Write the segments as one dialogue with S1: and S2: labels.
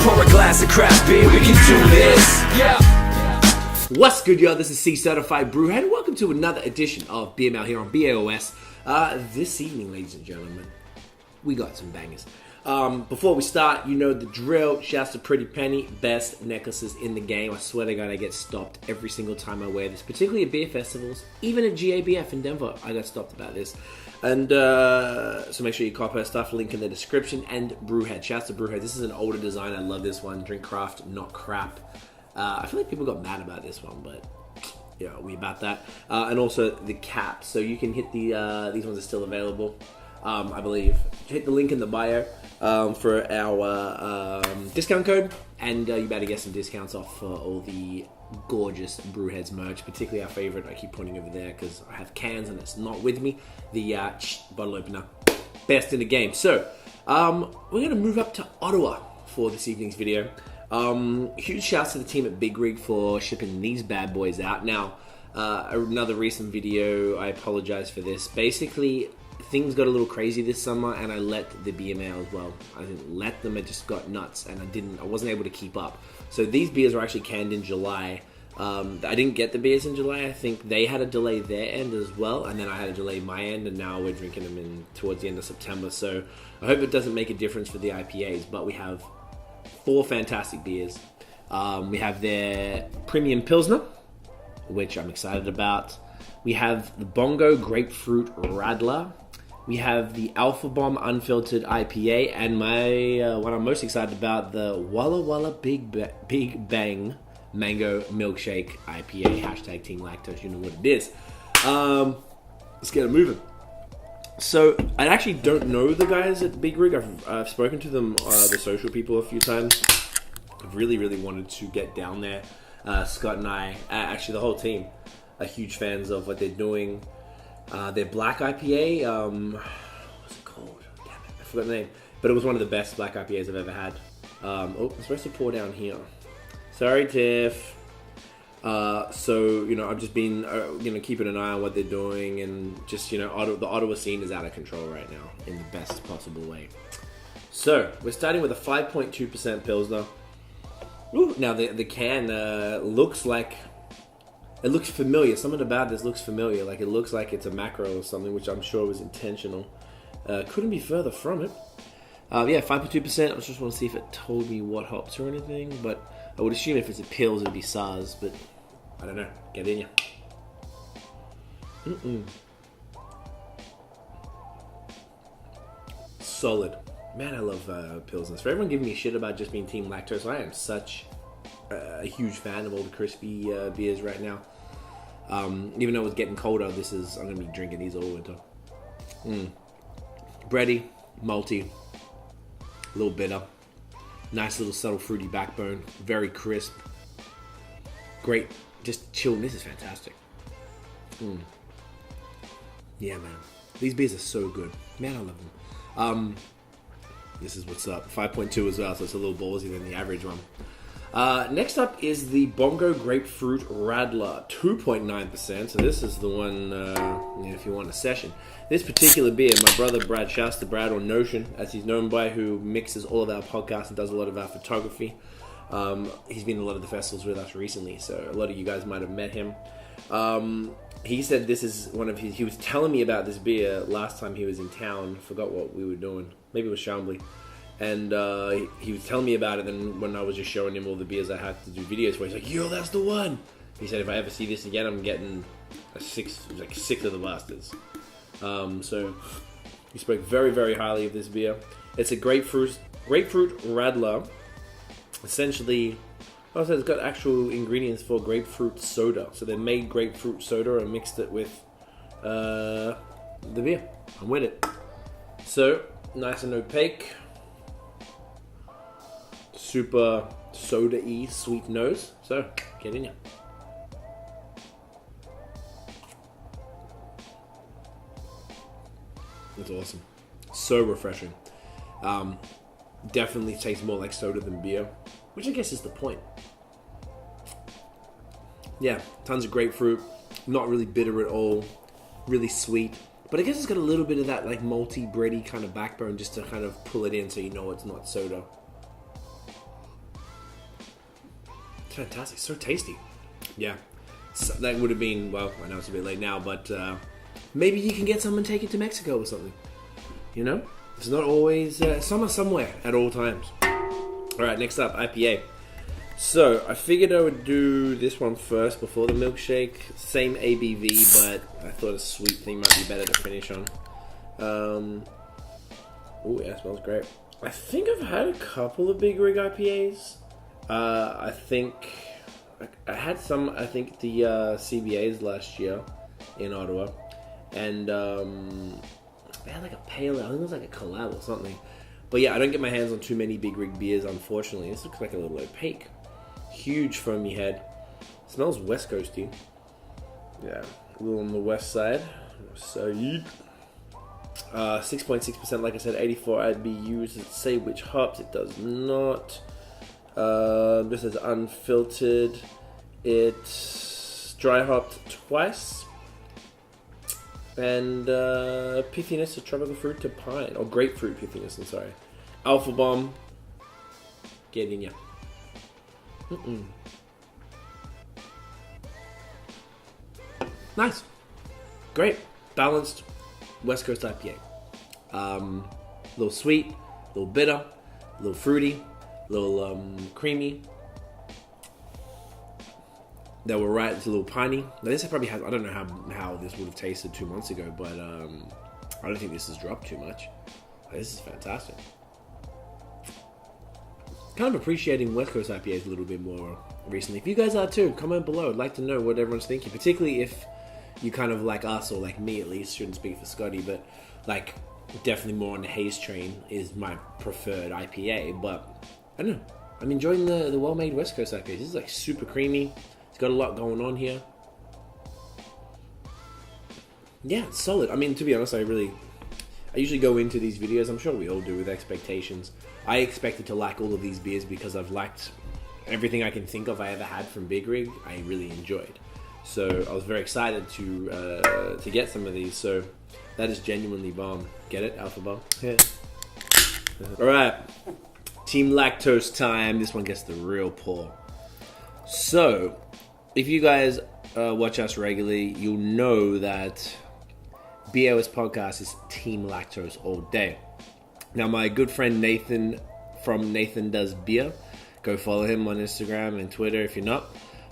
S1: Pour a glass of craft beer, we can do this. Yeah.
S2: What's good, y'all? This is C Certified Brewhead. Welcome to another edition of Beer Mail here on BAOS. This evening, ladies and gentlemen, we got some bangers. Before we start, you know the drill. Shouts to Pretty Pennie, best necklaces in the game. I swear to God, I get stopped every single time I wear this, particularly at beer festivals. Even at GABF in Denver, I got stopped about this. And so make sure you cop her stuff. Link in the description. And BrewHeads. Shouts to BrewHeads. This is an older design. I love this one. Drink craft, not crap. I feel like people got mad about this one, but yeah, we about that. And also the caps. So you can hit the these ones are still available. I believe. Hit the link in the bio for our discount code, and you better get some discounts off for all the gorgeous BrewHeads merch, particularly our favorite. I keep pointing over there because I have cans and it's not with me. The bottle opener, best in the game. So we're gonna move up to Ottawa for this evening's video. Huge shouts to the team at Big Rig for shipping these bad boys out. Now, another recent video, I apologize for this. Basically, things got a little crazy this summer, and I let the beer mail as well. I didn't let them; it just got nuts, and I wasn't able to keep up. So these beers are actually canned in July. I didn't get the beers in July. I think they had a delay their end as well, and then I had a delay my end, and now we're drinking them in towards the end of September. So I hope it doesn't make a difference for the IPAs, but we have 4 fantastic beers. We have their Premium Pilsner, which I'm excited about. We have the Bongo Grapefruit Radler. We have the Alpha Bomb Unfiltered IPA, and my what I'm most excited about, the Walla Walla Big Bang Mango Milkshake IPA. Hashtag Team Lactose, you know what it is. Let's get it moving. So, I actually don't know the guys at Big Rig. I've spoken to them, the social people, a few times. I've really wanted to get down there. Scott and I, actually the whole team, are huge fans of what they're doing. Their black IPA, what's it called? Damn it, I forgot the name. But it was one of the best black IPAs I've ever had. I'm supposed to pour down here. Sorry, Tiff. So, you know, I've just been, keeping an eye on what they're doing, and just, the Ottawa scene is out of control right now in the best possible way. So, we're starting with a 5.2% Pilsner. Ooh, now, the can looks like, it looks familiar. Something about this looks familiar. Like, it looks like it's a macro or something, which I'm sure was intentional. Couldn't be further from it. 5.2%. I just want to see if it told me what hops or anything, but I would assume if it's a Pils, it'd be SARS, but I don't know. Get in ya. Solid. Man, I love Pilsners. For everyone giving me shit about just being Team Lactose, I am such a huge fan of all the crispy beers right now. Even though it's getting colder, I'm going to be drinking these all winter. Bready, malty, a little bitter. Nice little subtle fruity backbone. Very crisp. Great. Just chill. This is fantastic. Yeah, man. These beers are so good. Man, I love them. This is what's up. 5.2 as well, so it's a little ballsy than the average one. Next up is the Bongo Grapefruit Radler. 2.9%. So this is the one, if you want a session. This particular beer, my brother Brad, shouts to Brad, or Notion, as he's known by, who mixes all of our podcasts and does a lot of our photography. He's been in a lot of the festivals with us recently, so a lot of you guys might have met him. He said this is one of his... He was telling me about this beer last time he was in town. Forgot what we were doing. Maybe it was Chambly. And he was telling me about it, and when I was just showing him all the beers I had to do videos for, he's like, yo, that's the one! He said, if I ever see this again, I'm getting six of the bastards. So he spoke very highly of this beer. It's a grapefruit radler. Essentially, also it's got actual ingredients for grapefruit soda. So they made grapefruit soda and mixed it with the beer. I'm with it. So nice and opaque. Super soda-y sweet nose. So get in here. That's awesome. So refreshing. Definitely tastes more like soda than beer, which I guess is the point. Yeah, tons of grapefruit. Not really bitter at all. Really sweet. But I guess it's got a little bit of that like malty, bready kind of backbone just to kind of pull it in so you know it's not soda. It's fantastic. So tasty. Yeah. So that would have been, well, I know it's a bit late now, but maybe you can get some and take it to Mexico or something. You know? It's not always summer somewhere at all times. Alright, next up, IPA. So, I figured I would do this one first before the milkshake. Same ABV, but I thought a sweet thing might be better to finish on. Oh, yeah, it smells great. I think I've had a couple of Big Rig IPAs. I think I had some, I think the CBAs last year in Ottawa. And they had like a pale ale. I think it was like a collab or something. But yeah, I don't get my hands on too many Big Rig beers, unfortunately. This looks like a little opaque. Huge foamy head. Smells West Coasty. Yeah, a little on the west side. So 6.6%, like I said, 84 IBUs. Does it say which hops? It does not. This is unfiltered. It's dry hopped twice. And pithiness of tropical fruit to pine. Or grapefruit pithiness, I'm sorry. Alpha Bomb. Get in ya. Nice. Great. Balanced West Coast IPA. A little sweet, a little bitter, a little fruity, a little creamy. They were right, it's a little piney. Now this probably has, I don't know how this would have tasted 2 months ago, but I don't think this has dropped too much. This is fantastic. Kind of appreciating West Coast IPAs a little bit more recently. If you guys are too, comment below. I'd like to know what everyone's thinking, particularly if you kind of like us, or like me at least, shouldn't speak for Scotty, but like definitely more on the haze train is my preferred IPA. But I don't know, I'm enjoying the well-made West Coast IPAs. This is like super creamy. It's got a lot going on here. Yeah, it's solid. I mean, to be honest, I usually go into these videos, I'm sure we all do, with expectations. I expected to like all of these beers because I've liked everything I can think of I ever had from Big Rig. I really enjoyed. So I was very excited to get some of these. So that is genuinely bomb. Get it, Alpha Bomb? Yeah. All right, Team Lactose time. This one gets the real pour. So if you guys watch us regularly, you'll know that BAOS podcast is Team Lactose all day. Now, my good friend Nathan from Nathan Does Beer, go follow him on Instagram and Twitter if you're not.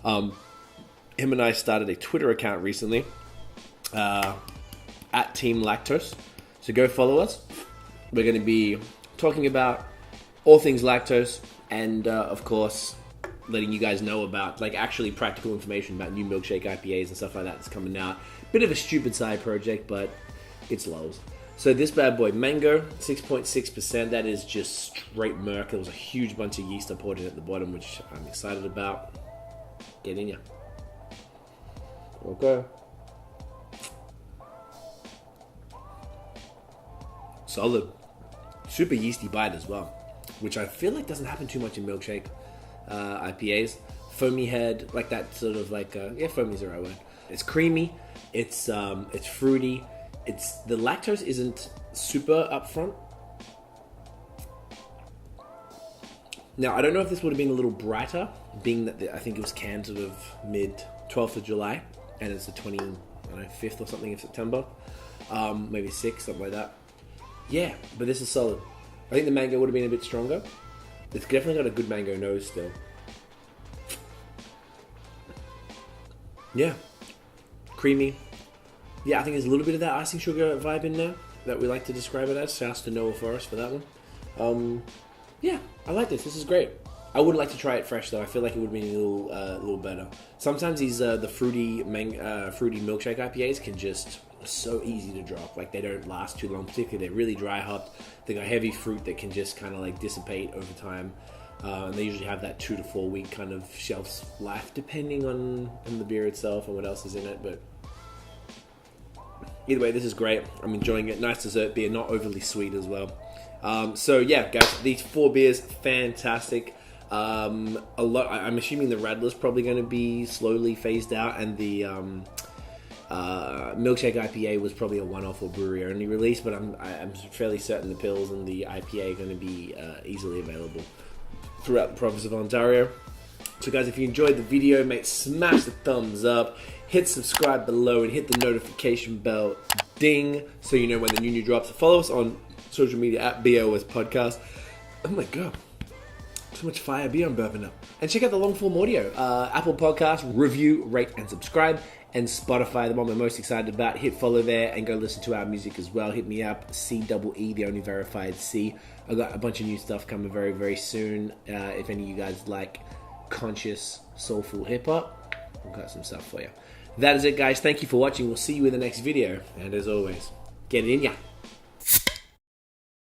S2: Him and I started a Twitter account recently, at Team Lactose. So go follow us. We're going to be talking about all things lactose and, of course, letting you guys know about like actually practical information about new Milkshake IPAs and stuff like that that's coming out. Bit of a stupid side project, but it's lows. So this bad boy, mango, 6.6%. That is just straight murk. There was a huge bunch of yeast I poured in at the bottom, which I'm excited about. Get in ya. Okay. Solid. Super yeasty bite as well, which I feel like doesn't happen too much in Milkshake IPAs. Foamy head, like that sort of like, yeah, foamy is the right word. It's creamy, it's fruity, the lactose isn't super upfront. Now, I don't know if this would have been a little brighter, being that I think it was canned sort of mid 12th of July, and it's the 25th or something of September, maybe 6th, something like that. Yeah, but this is solid. I think the mango would have been a bit stronger. It's definitely got a good mango nose still. Yeah. Creamy. Yeah, I think there's a little bit of that icing sugar vibe in there that we like to describe it as. Shouts to Noah Forrest for that one. Yeah, I like this. This is great. I would like to try it fresh though. I feel like it would be a little better. Sometimes these the fruity milkshake IPAs can just so easy to drop. Like they don't last too long. Particularly they're really dry hopped. They got heavy fruit that can just kind of like dissipate over time. And they usually have that 2 to 4 week kind of shelf life, depending on the beer itself and what else is in it. But either way, this is great. I'm enjoying it. Nice dessert beer, not overly sweet as well. So yeah, guys, these 4 beers, fantastic. I'm assuming the Radler's probably going to be slowly phased out, and the Milkshake IPA was probably a one-off or brewery only release. But I'm fairly certain the pills and the IPA are going to be easily available throughout the province of Ontario. So guys, if you enjoyed the video, mate, smash the thumbs up, hit subscribe below, and hit the notification bell ding so you know when the new drops. Follow us on social media at BAOS Podcast. Oh my god, so much fire beer I'm burping up. And check out the long form audio, Apple Podcasts, review, rate, and subscribe. And Spotify, the one we're most excited about. Hit follow there and go listen to our music as well. Hit me up, CEE, the only verified C. I've got a bunch of new stuff coming very, very soon. If any of you guys like conscious, soulful hip-hop, I've got some stuff for you. That is it, guys. Thank you for watching. We'll see you in the next video. And as always, get it in ya.